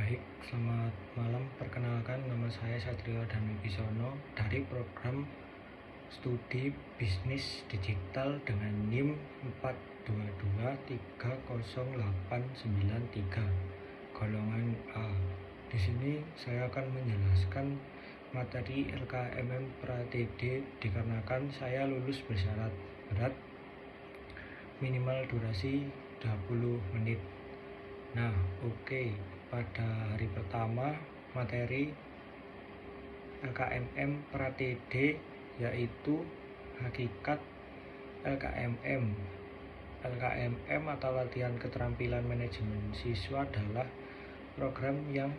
Baik, selamat malam. Perkenalkan, nama saya Satrio Danu Wibisono dari program studi bisnis digital dengan NIM 422308993 golongan A. Di sini saya akan menjelaskan materi LKMM Pra-TD dikarenakan saya lulus bersyarat berat minimal durasi 20 menit. Nah, oke. Pada hari pertama materi LKMM Pra-TD yaitu hakikat LKMM. LKMM atau latihan keterampilan manajemen siswa adalah program yang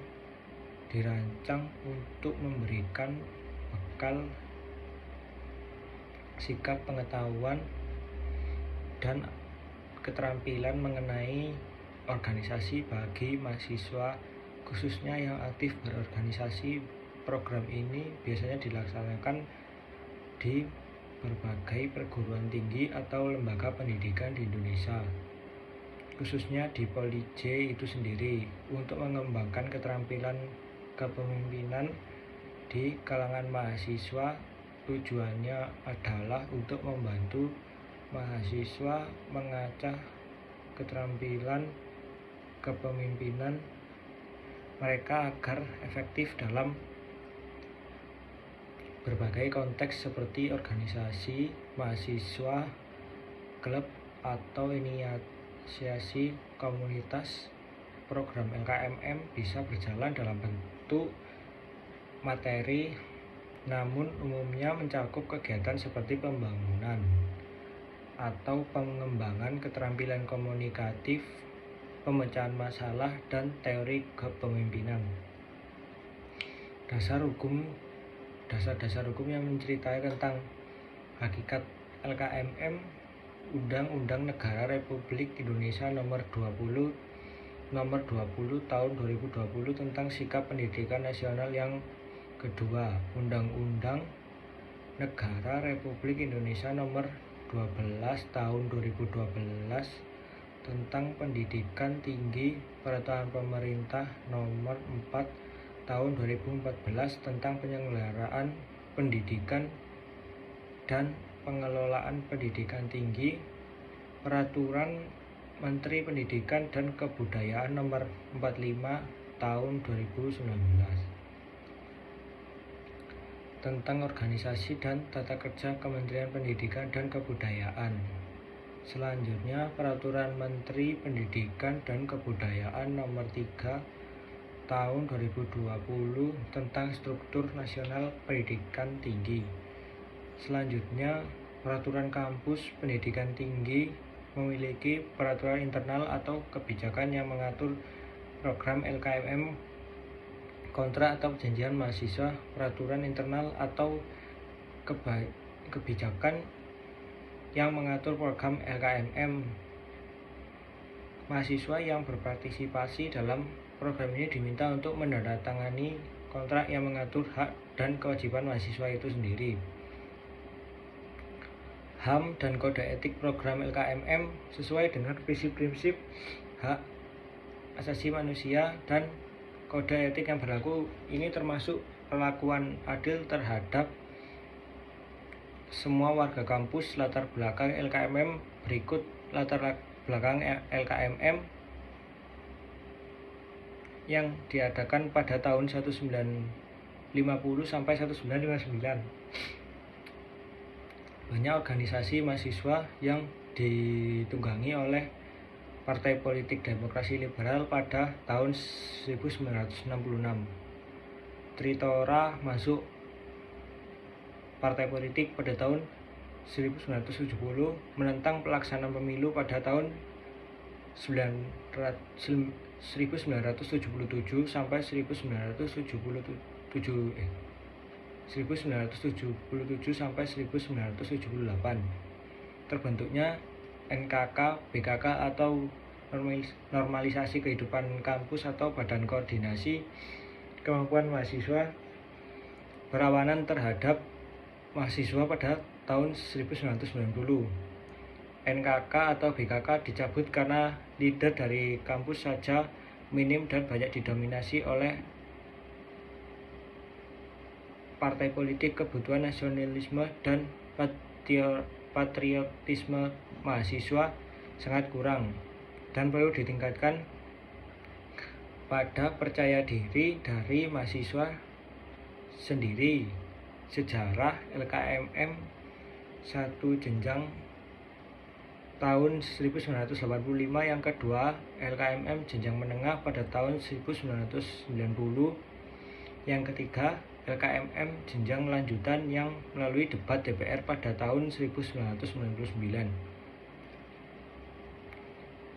dirancang untuk memberikan bekal sikap pengetahuan dan keterampilan mengenai organisasi bagi mahasiswa, khususnya yang aktif berorganisasi. Program ini biasanya dilaksanakan di berbagai perguruan tinggi atau lembaga pendidikan di Indonesia, khususnya di Poli J itu sendiri, untuk mengembangkan keterampilan kepemimpinan di kalangan mahasiswa. Tujuannya adalah untuk membantu mahasiswa mengasah keterampilan kepemimpinan mereka agar efektif dalam berbagai konteks seperti organisasi mahasiswa, klub, atau inisiasi komunitas. Program LKMM bisa berjalan dalam bentuk materi, namun umumnya mencakup kegiatan seperti pembangunan atau pengembangan keterampilan komunikatif, pemecahan masalah, dan teori kepemimpinan. Dasar-dasar hukum yang menceritakan tentang hakikat LKMM: Undang-Undang Negara Republik Indonesia Nomor 20 Tahun 2020 tentang Sikap Pendidikan Nasional. Yang kedua, Undang-Undang Negara Republik Indonesia Nomor 12 Tahun 2012 tentang Pendidikan Tinggi. Peraturan Pemerintah Nomor 4 Tahun 2014 tentang Penyelenggaraan Pendidikan dan Pengelolaan Pendidikan Tinggi. Peraturan Menteri Pendidikan dan Kebudayaan Nomor 45 Tahun 2019 tentang organisasi dan tata kerja Kementerian Pendidikan dan Kebudayaan. Selanjutnya, Peraturan Menteri Pendidikan dan Kebudayaan Nomor 3 Tahun 2020 tentang Struktur Nasional Pendidikan Tinggi. Selanjutnya, Peraturan Kampus Pendidikan Tinggi memiliki peraturan internal atau kebijakan yang mengatur program LKMM, kontrak atau perjanjian mahasiswa, peraturan internal atau kebijakan yang mengatur program LKMM. Mahasiswa yang berpartisipasi dalam program ini diminta untuk menandatangani kontrak yang mengatur hak dan kewajiban mahasiswa itu sendiri. HAM dan kode etik program LKMM sesuai dengan prinsip-prinsip hak asasi manusia dan kode etik yang berlaku. Ini termasuk perlakuan adil terhadap semua warga kampus. Latar belakang LKMM berikut. Latar belakang LKMM yang diadakan pada tahun 1950 sampai 1959. Banyak organisasi mahasiswa yang ditunggangi oleh Partai Politik Demokrasi Liberal pada tahun 1966. Tritora masuk partai politik pada tahun 1970, menentang pelaksanaan pemilu pada tahun 1977 sampai 1977 sampai 1978. Terbentuknya NKK, BKK atau normalisasi kehidupan kampus atau badan koordinasi kemampuan mahasiswa berlawanan terhadap mahasiswa pada tahun 1990. NKK atau BKK dicabut karena leader dari kampus saja minim dan banyak didominasi oleh partai politik. Kebutuhan nasionalisme dan patriotisme mahasiswa sangat kurang dan perlu ditingkatkan pada percaya diri dari mahasiswa sendiri. Sejarah LKMM 1 jenjang tahun 1985, yang kedua LKMM jenjang menengah pada tahun 1990, yang ketiga LKMM jenjang lanjutan yang melalui debat DPR pada tahun 1999,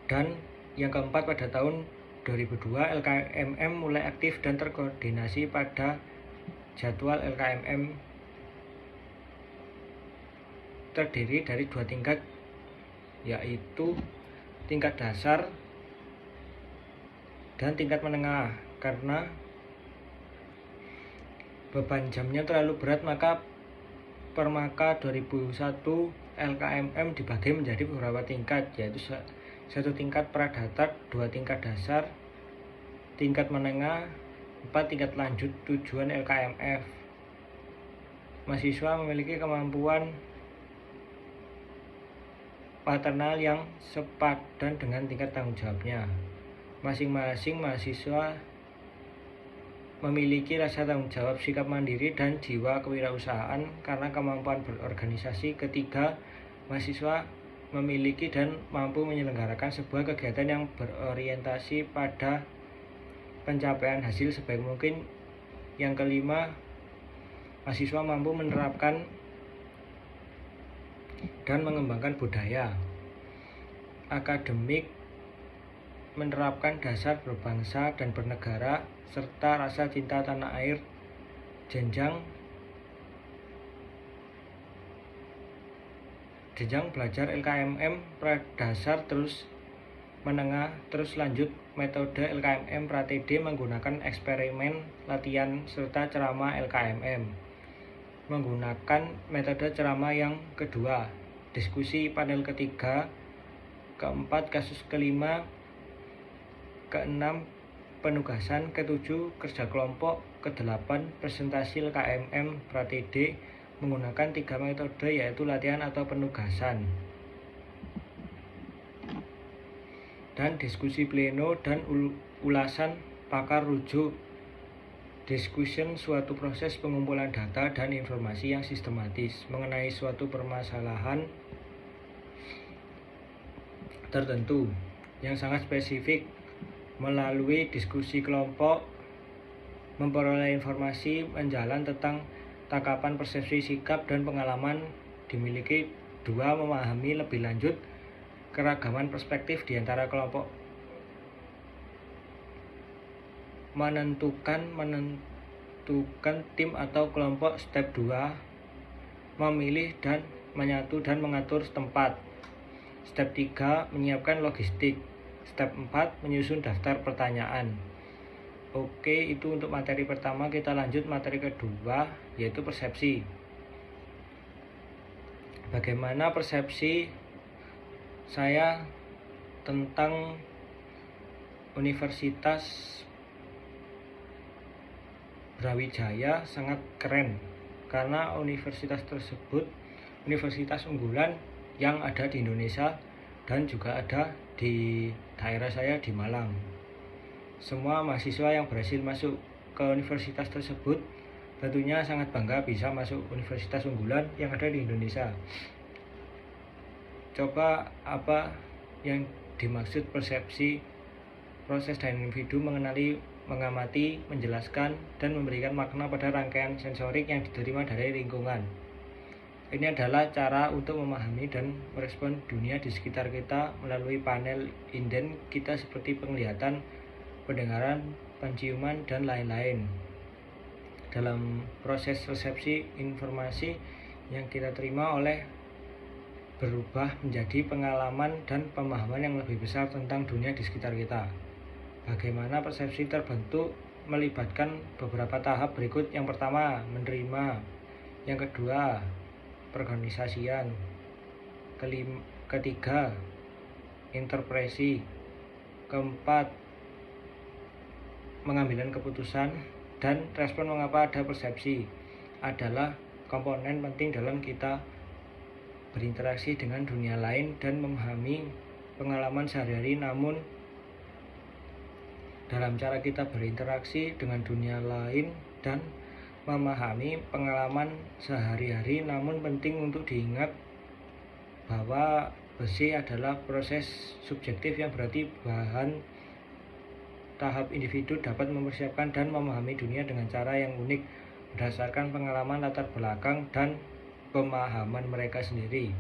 dan yang keempat pada tahun 2002 LKMM mulai aktif dan terkoordinasi. Pada jadwal LKMM terdiri dari 2 tingkat, yaitu tingkat dasar dan tingkat menengah. Karena beban jamnya terlalu berat, maka Permaka 2001 LKMM dibagi menjadi beberapa tingkat, yaitu 1 tingkat pradatar, 2 tingkat dasar, tingkat menengah, 4 tingkat lanjut. Tujuan LKMF: mahasiswa memiliki kemampuan paternal yang sepadan dengan tingkat tanggung jawabnya. Masing-masing mahasiswa memiliki rasa tanggung jawab, sikap mandiri, dan jiwa kewirausahaan karena kemampuan berorganisasi. Ketiga, mahasiswa memiliki dan mampu menyelenggarakan sebuah kegiatan yang berorientasi pada pencapaian hasil sebaik mungkin. Yang kelima, mahasiswa mampu menerapkan dan mengembangkan budaya akademik, menerapkan dasar berbangsa dan bernegara, serta rasa cinta tanah air. Jenjang belajar LKMM pradasar, terus menengah, terus lanjut. Metode LKMM pra-TD menggunakan eksperimen, latihan, serta ceramah. LKMM menggunakan metode ceramah. Yang kedua, diskusi panel. Ketiga, keempat, kasus. Kelima, keenam, penugasan. Ketujuh, kerja kelompok. Kedelapan, presentasi. LKMM pra-TD menggunakan 3 metode, yaitu latihan atau penugasan, dan diskusi pleno, dan ulasan pakar. Rujuk: discussion, suatu proses pengumpulan data dan informasi yang sistematis mengenai suatu permasalahan tertentu yang sangat spesifik. Melalui diskusi kelompok, memperoleh informasi menjalan tentang tangkapan, persepsi, sikap, dan pengalaman dimiliki. 2. Memahami lebih lanjut keragaman perspektif di antara kelompok. Menentukan tim atau kelompok. Step 2, memilih dan menyatu dan mengatur tempat. Step 3, menyiapkan logistik. Step 4, menyusun daftar pertanyaan. Oke, itu untuk materi pertama. Kita lanjut materi kedua, yaitu persepsi. Bagaimana persepsi saya tentang Universitas Brawijaya? Sangat keren, karena universitas tersebut universitas unggulan yang ada di Indonesia dan juga ada di daerah saya di Malang. Semua mahasiswa yang berhasil masuk ke universitas tersebut tentunya sangat bangga bisa masuk universitas unggulan yang ada di Indonesia. Coba apa yang dimaksud persepsi? Proses dan individu mengenali, mengamati, menjelaskan, dan memberikan makna pada rangkaian sensorik yang diterima dari lingkungan. Ini adalah cara untuk memahami dan merespon dunia di sekitar kita melalui panel inden kita seperti penglihatan, pendengaran, penciuman, dan lain-lain. Dalam proses resepsi, informasi yang kita terima oleh berubah menjadi pengalaman dan pemahaman yang lebih besar tentang dunia di sekitar kita. Bagaimana persepsi terbentuk? Melibatkan beberapa tahap berikut. Yang pertama, menerima. Yang kedua, perorganisasian. Ketiga, interpretasi. Keempat, pengambilan keputusan, dan respon mengapa ada persepsi adalah komponen penting dalam kita berinteraksi dengan dunia lain dan memahami pengalaman sehari-hari. Namun dalam cara kita berinteraksi dengan dunia lain dan memahami pengalaman sehari-hari, namun penting untuk diingat bahwa besi adalah proses subjektif yang berarti bahan tahap individu dapat mempersiapkan dan memahami dunia dengan cara yang unik berdasarkan pengalaman latar belakang dan pemahaman mereka sendiri.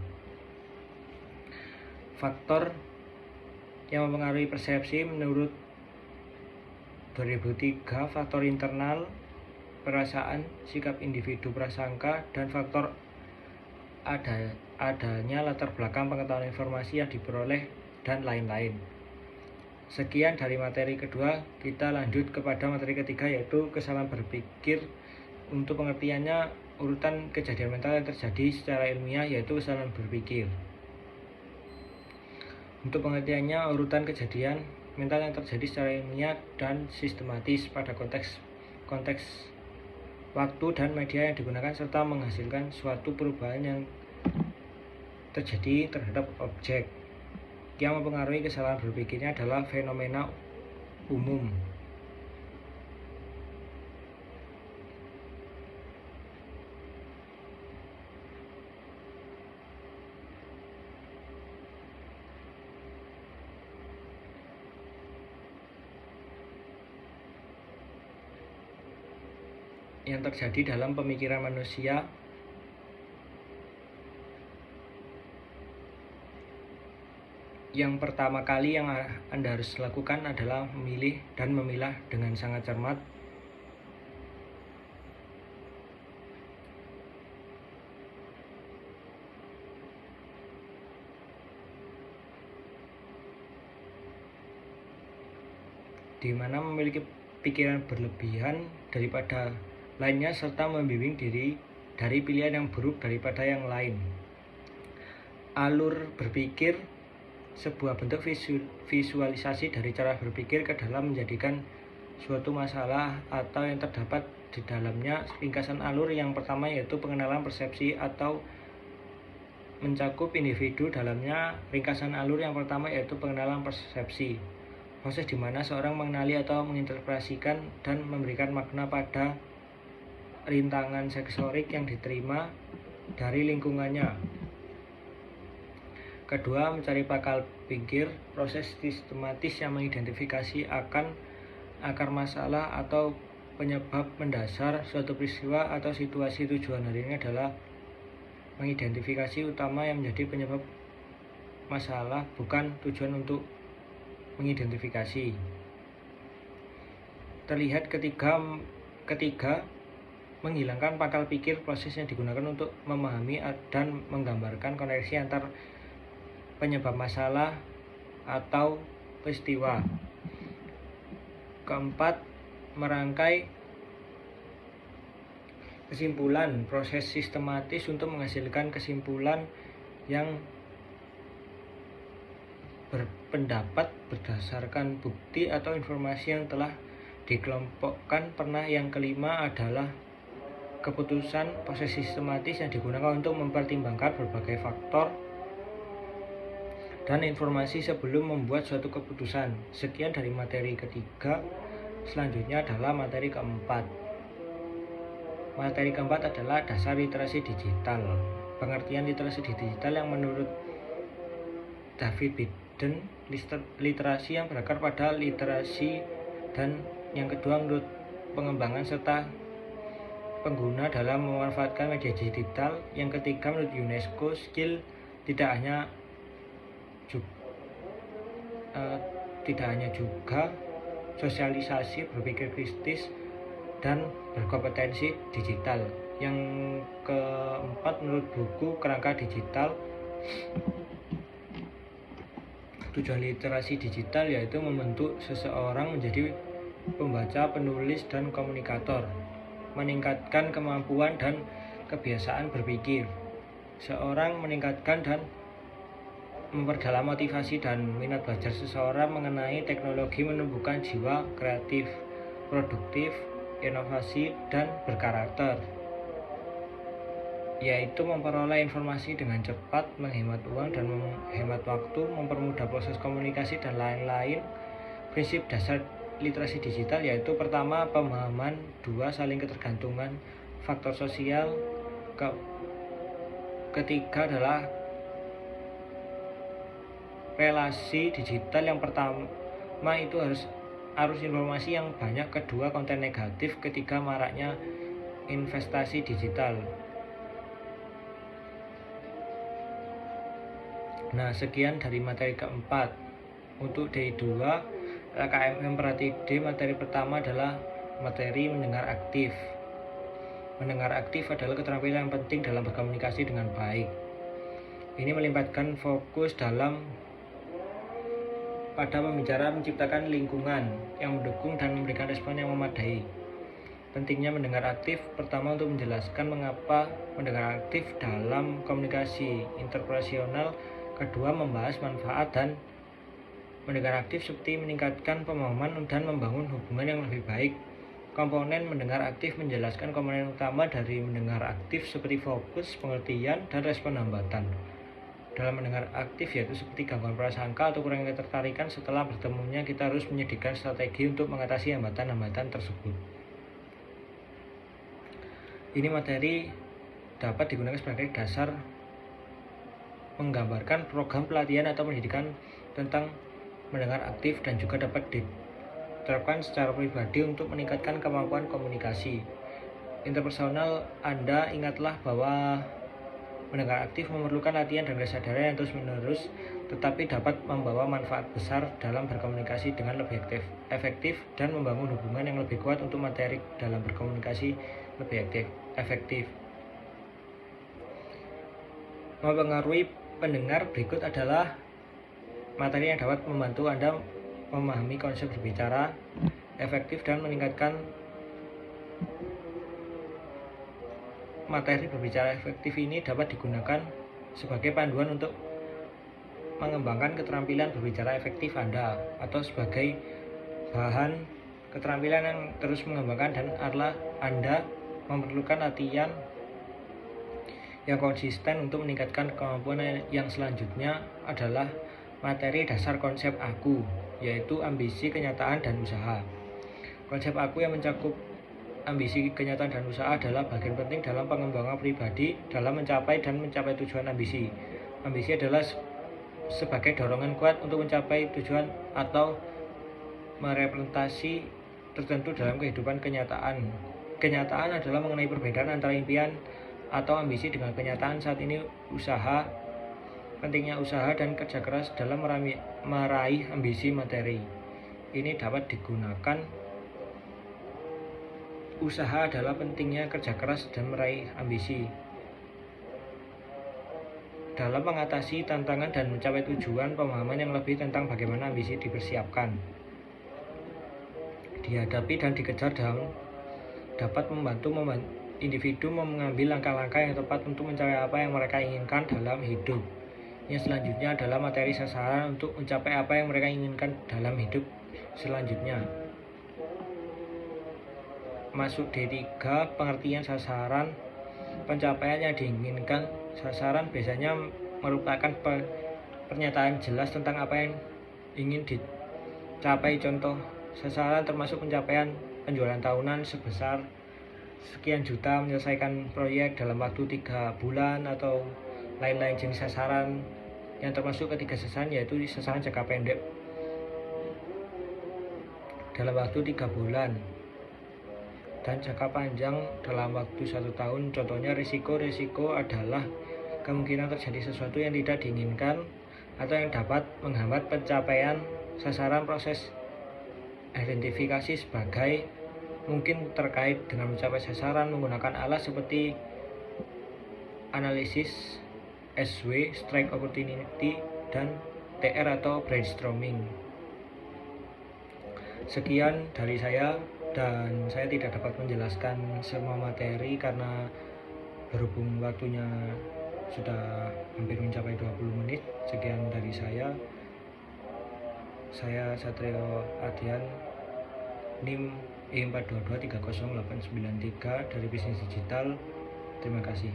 Faktor yang mempengaruhi persepsi menurut 2003, faktor internal, perasaan, sikap individu prasangka, dan faktor adanya latar belakang pengetahuan informasi yang diperoleh, dan lain-lain. Sekian dari materi kedua, kita lanjut kepada materi ketiga, yaitu kesalahan berpikir. Untuk pengertiannya, urutan kejadian mental yang terjadi secara ilmiah yaitu kesalahan berpikir. Untuk pengertiannya, urutan kejadian mental yang terjadi secara ilmiah dan sistematis pada konteks waktu dan media yang digunakan serta menghasilkan suatu perubahan yang terjadi terhadap objek. Yang mempengaruhi kesalahan berpikirnya adalah fenomena umum. Yang terjadi dalam pemikiran manusia. Yang pertama kali yang Anda harus lakukan adalah memilih dan memilah dengan sangat cermat. Di mana memiliki pikiran berlebihan daripada lainnya serta membimbing diri dari pilihan yang buruk daripada yang lain. Alur berpikir, sebuah bentuk visualisasi dari cara berpikir ke dalam menjadikan suatu masalah atau yang terdapat di dalamnya. Ringkasan alur yang pertama yaitu pengenalan persepsi atau mencakup individu dalamnya. Ringkasan alur yang pertama yaitu pengenalan persepsi, proses di mana seorang mengenali atau menginterpretasikan dan memberikan makna pada rintangan sensorik yang diterima dari lingkungannya. Kedua, mencari pangkal pikir, proses sistematis yang mengidentifikasi akan akar masalah atau penyebab mendasar suatu peristiwa atau situasi. Tujuan hari ini adalah mengidentifikasi utama yang menjadi penyebab masalah, bukan tujuan untuk mengidentifikasi. Terlihat ketiga menghilangkan pangkal pikir, proses yang digunakan untuk memahami dan menggambarkan koneksi antar penyebab masalah atau peristiwa. Keempat, merangkai kesimpulan, proses sistematis untuk menghasilkan kesimpulan yang berpendapat berdasarkan bukti atau informasi yang telah dikelompokkan. Yang kelima adalah keputusan, proses sistematis yang digunakan untuk mempertimbangkan berbagai faktor dan informasi sebelum membuat suatu keputusan. Sekian dari materi ketiga. Selanjutnya adalah materi keempat. Materi keempat adalah dasar literasi digital. Pengertian literasi digital yang menurut David Biden, literasi yang berakar pada literasi, dan yang kedua menurut pengembangan serta pengguna dalam memanfaatkan media digital. Yang ketiga menurut UNESCO, skill tidak hanya juga sosialisasi, berpikir kritis, dan berkompetensi digital. Yang keempat menurut buku Kerangka Digital, tujuan literasi digital yaitu membentuk seseorang menjadi pembaca, penulis, dan komunikator, meningkatkan kemampuan dan kebiasaan berpikir seorang, meningkatkan dan memperdalam motivasi dan minat belajar seseorang mengenai teknologi, menumbuhkan jiwa kreatif, produktif, inovasi, dan berkarakter, yaitu memperoleh informasi dengan cepat, menghemat uang dan menghemat waktu, mempermudah proses komunikasi, dan lain-lain. Prinsip dasar literasi digital yaitu pertama, pemahaman, dua, saling ketergantungan, faktor sosial, ketiga adalah relasi digital. Yang pertama itu harus arus informasi yang banyak, kedua konten negatif, ketiga maraknya investasi digital. Nah, sekian dari materi keempat. Untuk D2 LKMM Pratik D, materi pertama adalah materi mendengar aktif. Mendengar aktif adalah keterampilan yang penting dalam berkomunikasi dengan baik. Ini melibatkan fokus pada pembicara menciptakan lingkungan yang mendukung dan memberikan respon yang memadai. Pentingnya mendengar aktif, pertama untuk menjelaskan mengapa mendengar aktif dalam komunikasi interpersonal, kedua membahas manfaat dan mendengar aktif seperti meningkatkan pemahaman dan membangun hubungan yang lebih baik. Komponen mendengar aktif menjelaskan komponen utama dari mendengar aktif seperti fokus, pengertian, dan respon hambatan. Dalam mendengar aktif yaitu seperti gangguan prasangka atau kurangnya ketertarikan, setelah bertemunya kita harus menyediakan strategi untuk mengatasi hambatan-hambatan tersebut. Ini materi dapat digunakan sebagai dasar menggambarkan program pelatihan atau pendidikan tentang mendengar aktif dan juga dapat diterapkan secara pribadi untuk meningkatkan kemampuan komunikasi interpersonal Anda. Ingatlah bahwa mendengar aktif memerlukan latihan dan kesadaran yang terus-menerus, tetapi dapat membawa manfaat besar dalam berkomunikasi dengan lebih efektif dan membangun hubungan yang lebih kuat untuk materi dalam berkomunikasi lebih efektif. Mempengaruhi pendengar berikut adalah materi yang dapat membantu Anda memahami konsep berbicara efektif dan meningkatkan materi berbicara efektif. Ini dapat digunakan sebagai panduan untuk mengembangkan keterampilan berbicara efektif Anda atau sebagai bahan keterampilan yang terus mengembangkan, dan Anda memerlukan latihan yang konsisten untuk meningkatkan kemampuan. Yang selanjutnya adalah materi dasar konsep aku, yaitu ambisi, kenyataan, dan usaha. Konsep aku yang mencakup ambisi, kenyataan, dan usaha adalah bagian penting dalam pengembangan pribadi dalam mencapai tujuan ambisi. Ambisi adalah sebagai dorongan kuat untuk mencapai tujuan atau merepresentasi tertentu dalam kehidupan kenyataan. Kenyataan adalah mengenai perbedaan antara impian atau ambisi dengan kenyataan saat ini. Usaha, pentingnya usaha dan kerja keras dalam meraih ambisi materi. Ini dapat digunakan. Usaha adalah pentingnya kerja keras dan meraih ambisi dalam mengatasi tantangan dan mencapai tujuan. Pemahaman yang lebih tentang bagaimana ambisi dipersiapkan, dihadapi, dan dikejar dapat membantu individu mengambil langkah-langkah yang tepat untuk mencapai apa yang mereka inginkan dalam hidup. Yang selanjutnya adalah materi sasaran untuk mencapai apa yang mereka inginkan dalam hidup selanjutnya. Masuk D3, pengertian sasaran. Pencapaian yang diinginkan. Sasaran biasanya merupakan pernyataan jelas tentang apa yang ingin dicapai. Contoh sasaran termasuk pencapaian penjualan tahunan sebesar sekian juta, menyelesaikan proyek dalam waktu 3 bulan, atau lain-lain jenis sasaran. Yang termasuk ketiga sasaran yaitu sasaran jangka pendek dalam waktu 3 bulan dan jangka panjang dalam waktu 1 tahun. Contohnya risiko adalah kemungkinan terjadi sesuatu yang tidak diinginkan atau yang dapat menghambat pencapaian sasaran. Proses identifikasi sebagai mungkin terkait dengan mencapai sasaran menggunakan alat seperti analisis SW, strike opportunity, dan TR atau brainstorming. Sekian dari saya, dan saya tidak dapat menjelaskan semua materi karena berhubung waktunya sudah hampir mencapai 20 menit. Sekian dari saya Satrio Adian. NIM E422308993 dari Bisnis Digital. Terima kasih.